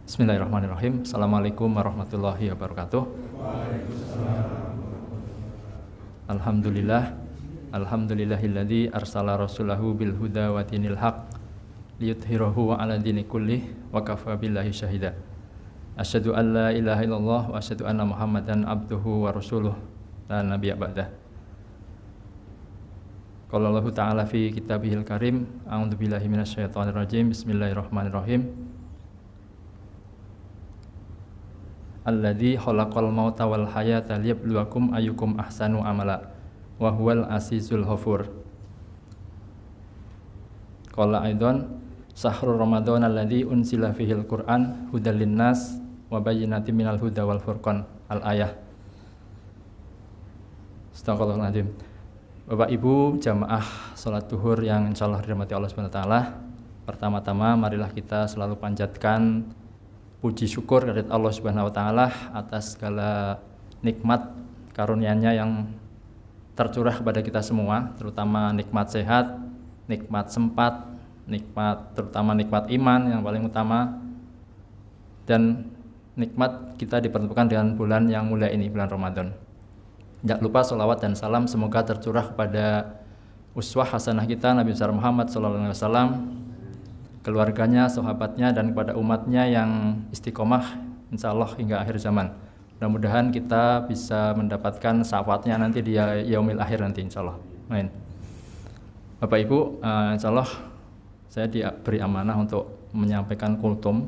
Bismillahirrahmanirrahim. Assalamualaikum warahmatullahi wabarakatuh. Alhamdulillah. Alhamdulillahilladzi arsala rasulahu bil huda wa dinil haq liyudhhirahu 'ala dini kullih wa kafa billahi syahida. Asyhadu an la ilaha illallah wa asyhadu anna Muhammadan abduhu wa rasuluh la nabiyya ba'dah. Qala Allah Ta'ala fi kitabihil karim, a'udzu billahi minasyaitonir rajim. Bismillahirrahmanirrahim. Alladzi khalaqal mauta wal hayata liyabluwakum ayyukum ahsanu amala wa huwal azizul ghafur. Qala aidan sahrul ramadan alladzi unzila fihil qur'an hudal linnas wa bayyinatin minal huda wal furqan. Al ayah. Astagfirullahaladzim. Bapak Ibu jamaah salat duhur yang insyaallah dirahmati Allah Subhanahu wa taala. Pertama-tama marilah kita selalu panjatkan puji syukur kepada Allah Subhanahu wa taala atas segala nikmat karunia-Nya yang tercurah kepada kita semua, terutama nikmat sehat, nikmat sempat, terutama nikmat iman yang paling utama, dan nikmat kita dipertemukan dengan bulan yang mulia ini, bulan Ramadan. Jangan lupa sholawat dan salam semoga tercurah kepada uswah hasanah kita Nabi besar Muhammad SAW, keluarganya, sahabatnya, dan kepada umatnya yang istiqomah insyaallah hingga akhir zaman. Mudah-mudahan kita bisa mendapatkan syafaatnya nanti di yaumil akhir nanti insyaallah. Amin. Bapak Ibu, insyaallah saya diberi amanah untuk menyampaikan kultum.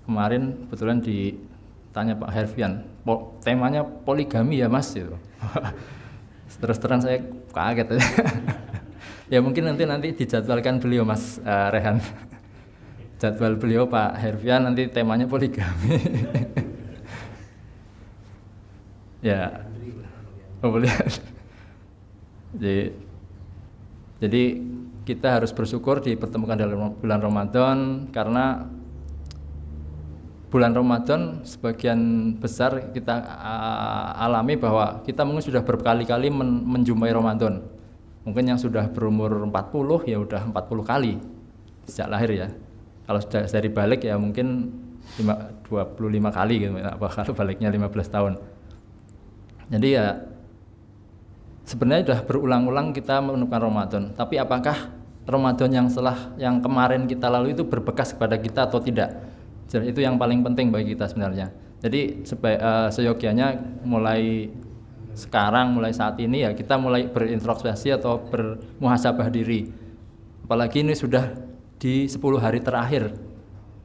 Kemarin kebetulan ditanya Pak Herfian, temanya poligami ya Mas gitu. Terus terang saya kaget. Ya mungkin nanti dijadwalkan beliau Mas Rehan. Jadwal beliau Pak Herfian nanti temanya poligami. Ya. Oh, boleh. Jadi kita harus bersyukur dipertemukan dalam bulan Ramadan, karena bulan Ramadan sebagian besar kita alami bahwa kita mungkin sudah berkali-kali menjumpai Ramadan. Mungkin yang sudah berumur 40 ya udah 40 kali sejak lahir ya. Kalau sudah dari balik ya mungkin 25 kali gitu, kalau baliknya 15 tahun. Jadi ya sebenarnya sudah berulang-ulang kita menemukan Ramadan. Tapi apakah Ramadan yang kemarin kita lalui itu berbekas kepada kita atau tidak? Jadi itu yang paling penting bagi kita sebenarnya. Jadi seyogianya mulai sekarang, mulai saat ini ya kita mulai berintrospeksi atau bermuhasabah diri. Apalagi ini sudah di 10 hari terakhir,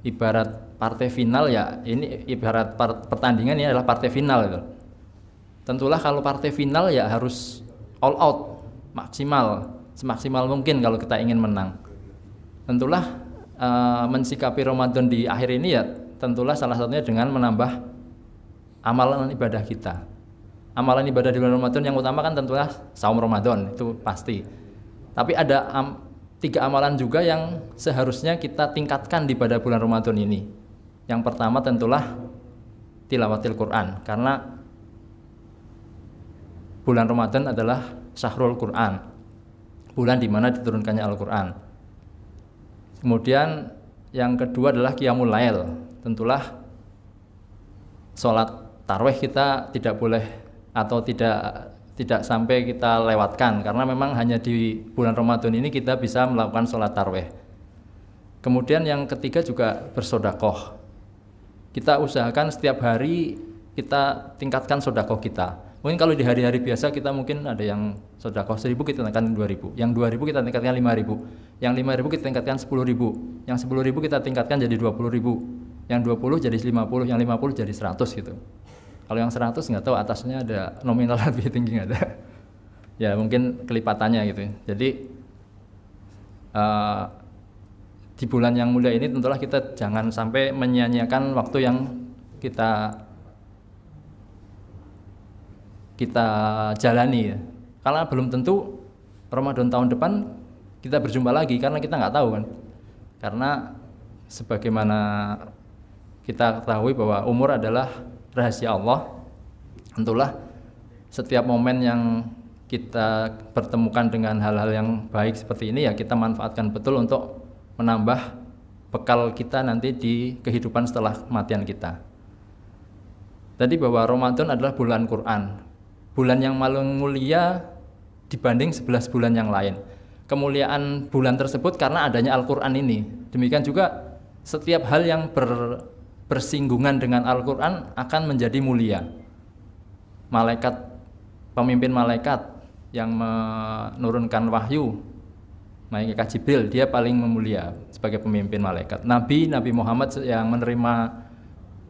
ibarat partai final ya, ini ibarat pertandingan ini adalah partai final gitu. Tentulah kalau partai final ya harus all out, maksimal, semaksimal mungkin kalau kita ingin menang. Tentulah mensikapi Ramadan di akhir ini ya tentulah salah satunya dengan menambah amalan ibadah kita. Amalan ibadah di bulan Ramadan yang utama kan tentulah saum Ramadan, itu pasti. Tapi ada 3 amalan juga yang seharusnya kita tingkatkan di pada bulan Ramadan ini. Yang pertama tentulah tilawatil Quran, karena bulan Ramadan adalah syahrul Quran, bulan di mana diturunkannya Al-Quran. Kemudian yang kedua adalah qiyamul lail. Tentulah sholat tarawih kita tidak boleh atau tidak sampai kita lewatkan, karena memang hanya di bulan Ramadan ini kita bisa melakukan sholat tarawih. Kemudian yang ketiga juga bersodakoh. Kita usahakan setiap hari kita tingkatkan sodakoh kita. Mungkin kalau di hari-hari biasa kita mungkin ada yang sodakoh 1.000 kita tingkatkan 2.000, yang 2.000 kita tingkatkan 5.000, yang 5.000 kita tingkatkan 10.000, yang 10.000 kita tingkatkan jadi 20.000, yang 20 jadi 50, yang 50 jadi 100 gitu. Kalau yang 100 nggak tahu atasnya ada nominal lebih tinggi nggak ada. Ya mungkin kelipatannya gitu. Jadi di bulan yang mulia ini tentulah kita jangan sampai menyia-nyiakan waktu yang kita jalani ya. Karena belum tentu Ramadan tahun depan kita berjumpa lagi, karena kita nggak tahu kan. Karena sebagaimana kita ketahui bahwa umur adalah rahasia Allah. Tentulah setiap momen yang kita pertemukan dengan hal-hal yang baik seperti ini ya kita manfaatkan betul untuk menambah bekal kita nanti di kehidupan setelah kematian kita. Tadi bahwa Ramadan adalah bulan Quran, bulan yang paling mulia dibanding 11 bulan yang lain. Kemuliaan bulan tersebut karena adanya Al-Quran ini. Demikian juga setiap hal yang bersinggungan dengan Al-Quran akan menjadi mulia. Pemimpin malaikat yang menurunkan wahyu, malaikat Jibril, dia paling memulia sebagai pemimpin malaikat. Nabi Muhammad yang menerima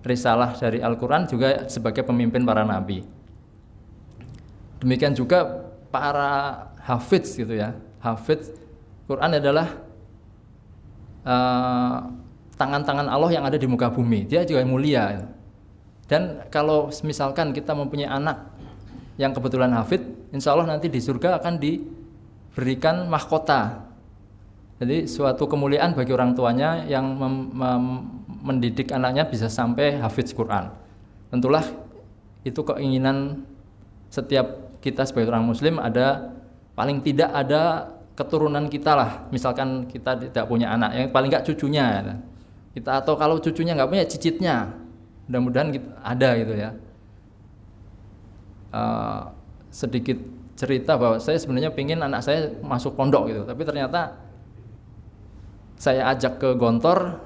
risalah dari Al-Quran juga sebagai pemimpin para nabi. Demikian juga para hafidz gitu ya. Hafidz Quran adalah tangan-tangan Allah yang ada di muka bumi. Dia juga mulia. Dan kalau misalkan kita mempunyai anak yang kebetulan hafidz, insya Allah nanti di surga akan diberikan mahkota. Jadi suatu kemuliaan bagi orang tuanya yang mendidik anaknya bisa sampai hafidz Quran. Tentulah itu keinginan setiap kita sebagai orang muslim, ada paling tidak ada keturunan kita lah. Misalkan kita tidak punya anak, yang paling enggak cucunya kita, atau kalau cucunya nggak punya, cicitnya. Mudah-mudahan ada gitu ya. Sedikit cerita bahwa saya sebenarnya pengen anak saya masuk pondok gitu, tapi ternyata saya ajak ke Gontor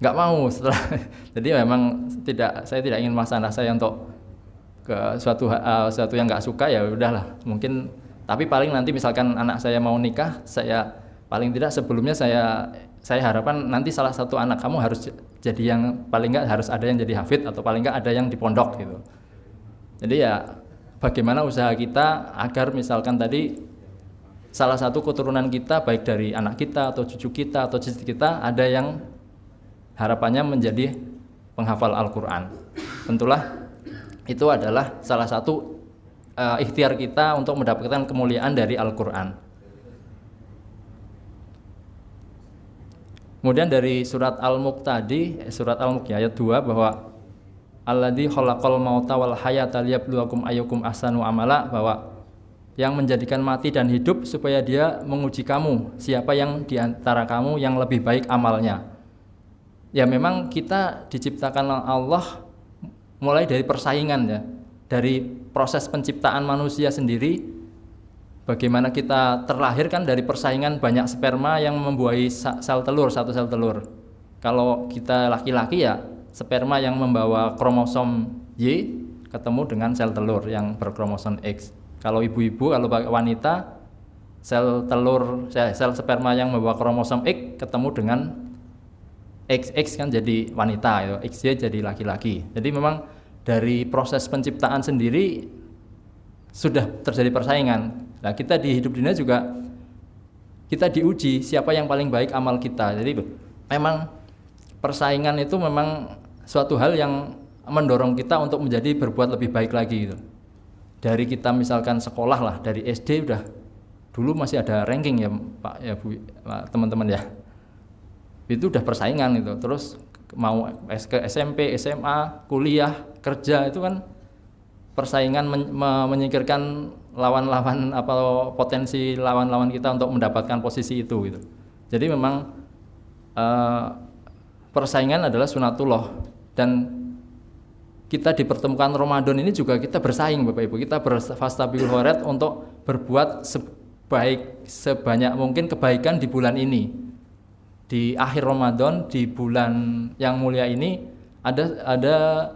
nggak mau setelah. Jadi memang saya tidak ingin memaksa anak saya untuk ke suatu yang nggak suka, ya udahlah mungkin. Tapi paling nanti misalkan anak saya mau nikah, saya paling tidak sebelumnya saya harapkan nanti salah satu anak kamu harus jadi yang paling nggak harus ada yang jadi hafid, atau paling nggak ada yang di pondok gitu. Jadi ya bagaimana usaha kita agar misalkan tadi salah satu keturunan kita, baik dari anak kita atau cucu kita atau cicit kita, ada yang harapannya menjadi penghafal Al-Quran. Tentulah itu adalah salah satu ikhtiar kita untuk mendapatkan kemuliaan dari Al-Quran. Kemudian dari surat Al-Mulk tadi, surat Al-Mulk ayat 2, bahwa alladzi khalaqal mauta wal hayata liyabluwakum ayyukum ahsanu amala, bahwa yang menjadikan mati dan hidup supaya dia menguji kamu, siapa yang di antara kamu yang lebih baik amalnya. Ya memang kita diciptakan Allah mulai dari persaingan ya, dari proses penciptaan manusia sendiri. Bagaimana kita terlahir kan dari persaingan banyak sperma yang membuahi sel telur, satu sel telur. Kalau kita laki-laki ya sperma yang membawa kromosom Y ketemu dengan sel telur yang berkromosom X. Kalau ibu-ibu, kalau wanita, sel sperma yang membawa kromosom X ketemu dengan XX kan jadi wanita, XY jadi laki-laki. Jadi memang dari proses penciptaan sendiri sudah terjadi persaingan. Nah, kita di hidup dunia juga kita diuji siapa yang paling baik amal kita. Jadi memang persaingan itu memang suatu hal yang mendorong kita untuk menjadi berbuat lebih baik lagi gitu. Dari kita misalkan sekolah lah, dari SD udah, dulu masih ada ranking ya Pak ya Bu, teman-teman ya. Itu udah persaingan itu. Terus mau ke SMP, SMA, kuliah, kerja, itu kan persaingan menyingkirkan lawan-lawan atau potensi lawan-lawan kita untuk mendapatkan posisi itu gitu. Jadi memang persaingan adalah sunatullah, dan kita dipertemukan Ramadan ini juga kita bersaing Bapak Ibu, kita berfastabiqul khairat untuk berbuat sebanyak mungkin kebaikan di bulan ini. Di akhir Ramadan, di bulan yang mulia ini ada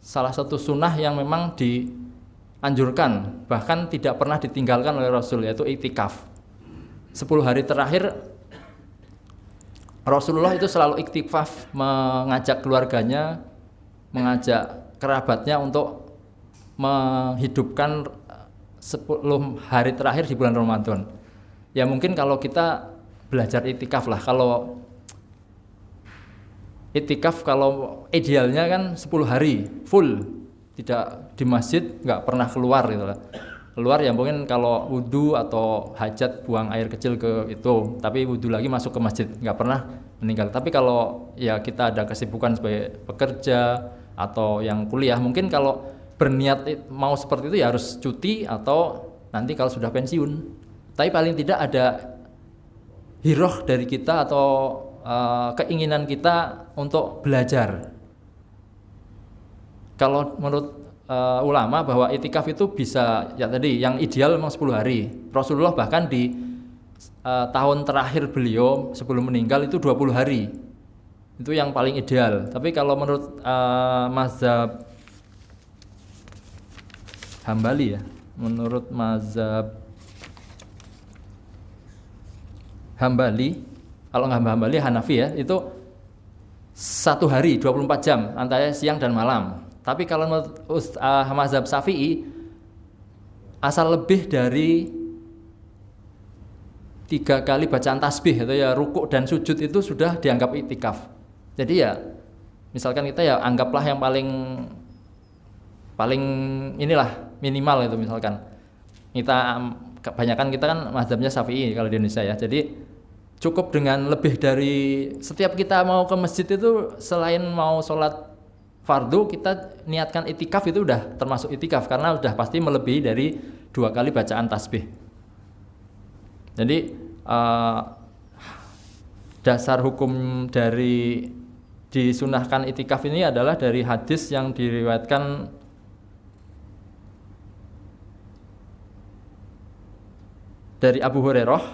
salah satu sunnah yang memang dianjurkan, bahkan tidak pernah ditinggalkan oleh Rasul, yaitu iktikaf. 10 hari terakhir Rasulullah itu selalu iktikaf, mengajak keluarganya, mengajak kerabatnya untuk menghidupkan 10 hari terakhir di bulan Ramadan. Ya mungkin kalau kita belajar iktikaf lah, kalau iktikaf kalau idealnya kan 10 hari full, tidak di masjid, nggak pernah keluar gitu lah. Keluar ya mungkin kalau wudhu atau hajat, buang air kecil ke itu, tapi wudhu lagi masuk ke masjid, nggak pernah meninggal. Tapi kalau ya kita ada kesibukan sebagai pekerja atau yang kuliah, mungkin kalau berniat mau seperti itu ya harus cuti atau nanti kalau sudah pensiun. Tapi paling tidak ada hiroh dari kita atau keinginan kita untuk belajar. Kalau menurut ulama bahwa itikaf itu bisa, ya tadi yang ideal memang 10 hari. Rasulullah bahkan di tahun terakhir beliau sebelum meninggal itu 20 hari. Itu yang paling ideal. Tapi kalau menurut mazhab Hambali ya, menurut mazhab Hambali, kalau nggak Hambali Hanafi ya, itu 1 hari 24 jam antara siang dan malam. Tapi kalau menurut mazhab Syafi'i, asal lebih dari 3 kali bacaan tasbih atau ya rukuk dan sujud itu sudah dianggap itikaf. Jadi ya misalkan kita ya anggaplah yang paling inilah minimal itu, misalkan kita kebanyakan kita kan mazhabnya Syafi'i kalau di Indonesia ya. Jadi cukup dengan lebih dari, setiap kita mau ke masjid itu selain mau sholat fardu, kita niatkan itikaf itu udah termasuk itikaf karena udah pasti melebihi dari 2 kali bacaan tasbih. Jadi dasar hukum dari disunahkan itikaf ini adalah dari hadis yang diriwayatkan dari Abu Hurairah,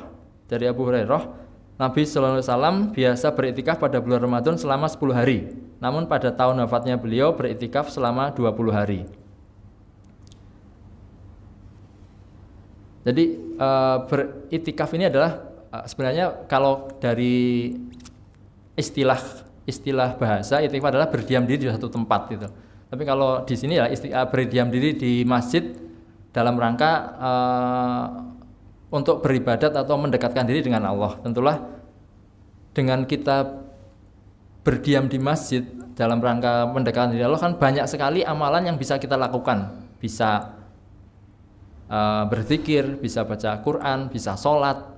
Nabi Sallallahu Alaihi Wasallam biasa beriktikaf pada bulan Ramadan selama 10 hari. Namun pada tahun wafatnya beliau beriktikaf selama 20 hari. Jadi beriktikaf ini adalah sebenarnya kalau dari istilah bahasa, iktikaf adalah berdiam diri di satu tempat gitu. Tapi kalau di sini ya berdiam diri di masjid dalam rangka untuk beribadat atau mendekatkan diri dengan Allah. Tentulah dengan kita berdiam di masjid dalam rangka mendekatkan diri Allah kan banyak sekali amalan yang bisa kita lakukan. Bisa berzikir, bisa baca Quran, bisa sholat.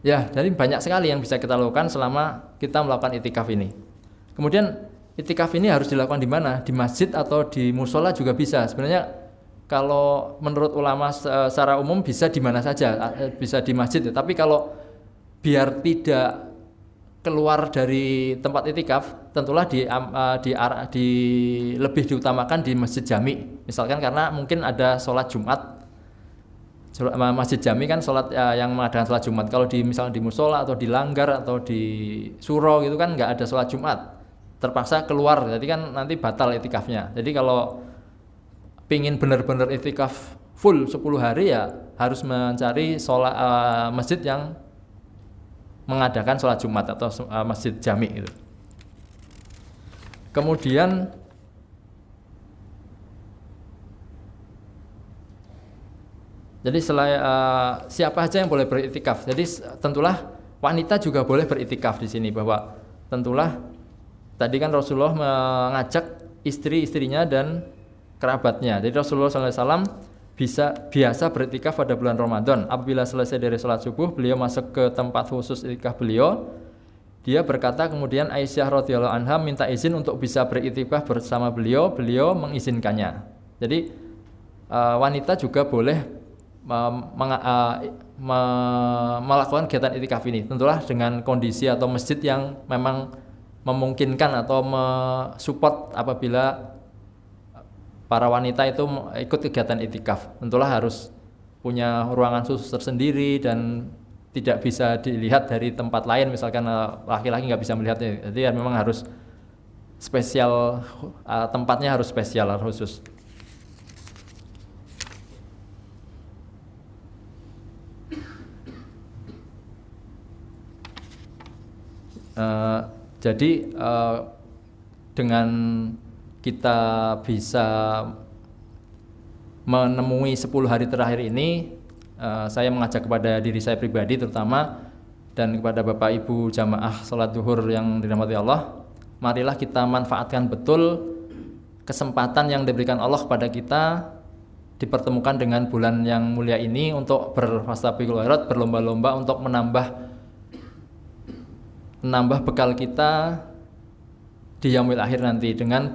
Ya, jadi banyak sekali yang bisa kita lakukan selama kita melakukan itikaf ini. Kemudian itikaf ini harus dilakukan di mana? Di masjid atau di musola juga bisa. Sebenarnya kalau menurut ulama secara umum bisa di mana saja, bisa di masjid. Tapi kalau biar tidak keluar dari tempat itikaf, tentulah lebih diutamakan di masjid jami. Misalkan karena mungkin ada sholat Jumat, masjid jami kan sholat yang mengadakan sholat Jumat. Kalau misalnya di musola atau di langgar atau di suro gitu kan nggak ada sholat Jumat, terpaksa keluar, jadi kan nanti batal itikafnya. Jadi kalau pingin benar-benar itikaf full 10 hari ya harus mencari sholat masjid yang mengadakan sholat Jumat atau masjid jami itu. Kemudian jadi siapa saja yang boleh beritikaf. Jadi tentulah wanita juga boleh beritikaf di sini, bahwa tentulah tadi kan Rasulullah mengajak istri-istrinya dan kerabatnya. Jadi Rasulullah SAW biasa beritikaf pada bulan Ramadan. Apabila selesai dari sholat subuh, beliau masuk ke tempat khusus itikaf beliau. Dia berkata kemudian Aisyah radhiyallahu anha minta izin untuk bisa beritikaf bersama beliau. Beliau mengizinkannya. Jadi wanita juga boleh melakukan kegiatan itikaf ini. Tentulah dengan kondisi atau masjid yang memang memungkinkan atau mensupport apabila para wanita itu ikut kegiatan itikaf. Tentulah harus punya ruangan khusus tersendiri dan tidak bisa dilihat dari tempat lain. Misalkan laki-laki nggak bisa melihatnya, jadi memang harus spesial, tempatnya harus spesial, harus khusus. Jadi dengan kita bisa menemui 10 hari terakhir ini, saya mengajak kepada diri saya pribadi terutama dan kepada Bapak Ibu jamaah sholat zuhur yang dirahmati Allah, marilah kita manfaatkan betul kesempatan yang diberikan Allah kepada kita dipertemukan dengan bulan yang mulia ini untuk berfastabiqul khairat, berlomba-lomba untuk menambah bekal kita di yaumil akhir nanti dengan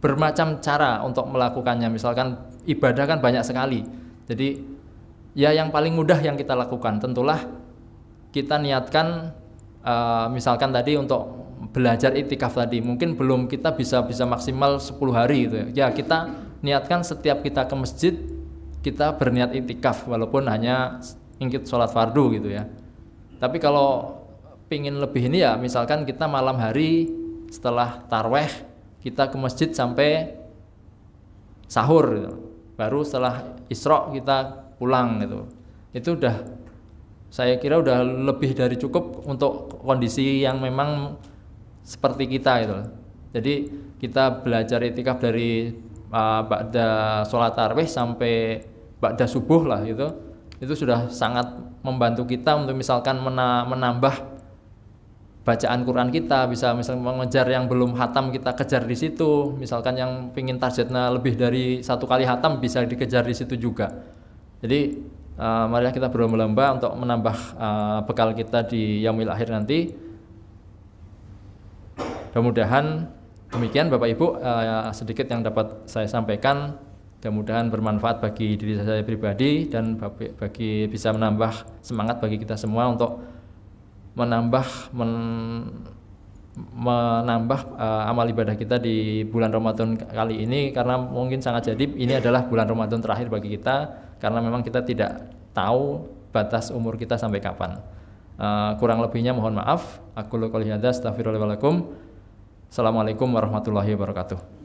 bermacam cara untuk melakukannya. Misalkan ibadah kan banyak sekali. Jadi ya yang paling mudah yang kita lakukan tentulah kita niatkan misalkan tadi untuk belajar iktikaf tadi mungkin belum kita bisa maksimal 10 hari gitu ya. Ya kita niatkan setiap kita ke masjid kita berniat iktikaf walaupun hanya ingkit sholat fardu gitu ya. Tapi kalau pingin lebih ini ya misalkan kita malam hari setelah tarweh kita ke masjid sampai sahur gitu. Baru setelah Isra kita pulang gitu. Itu udah saya kira udah lebih dari cukup untuk kondisi yang memang seperti kita gitu. Jadi kita belajar iktikaf dari ba'da sholat tarawih sampai ba'da subuh lah gitu. Itu sudah sangat membantu kita untuk misalkan menambah bacaan Quran kita, bisa misalnya mengejar yang belum hatam kita kejar di situ. Misalkan yang pingin targetnya lebih dari 1 kali hatam bisa dikejar di situ juga. Jadi marilah kita berlomba-lomba untuk menambah bekal kita di yaumil akhir nanti. Mudah-mudahan demikian Bapak Ibu sedikit yang dapat saya sampaikan. Mudah-mudahan bermanfaat bagi diri saya pribadi dan bagi bisa menambah semangat bagi kita semua untuk menambah amal ibadah kita di bulan Ramadan kali ini, karena mungkin sangat jadi ini adalah bulan Ramadan terakhir bagi kita karena memang kita tidak tahu batas umur kita sampai kapan. Kurang lebihnya mohon maaf. Aku qouli hadza astaghfirullaha wa lakum. Assalamualaikum warahmatullahi wabarakatuh.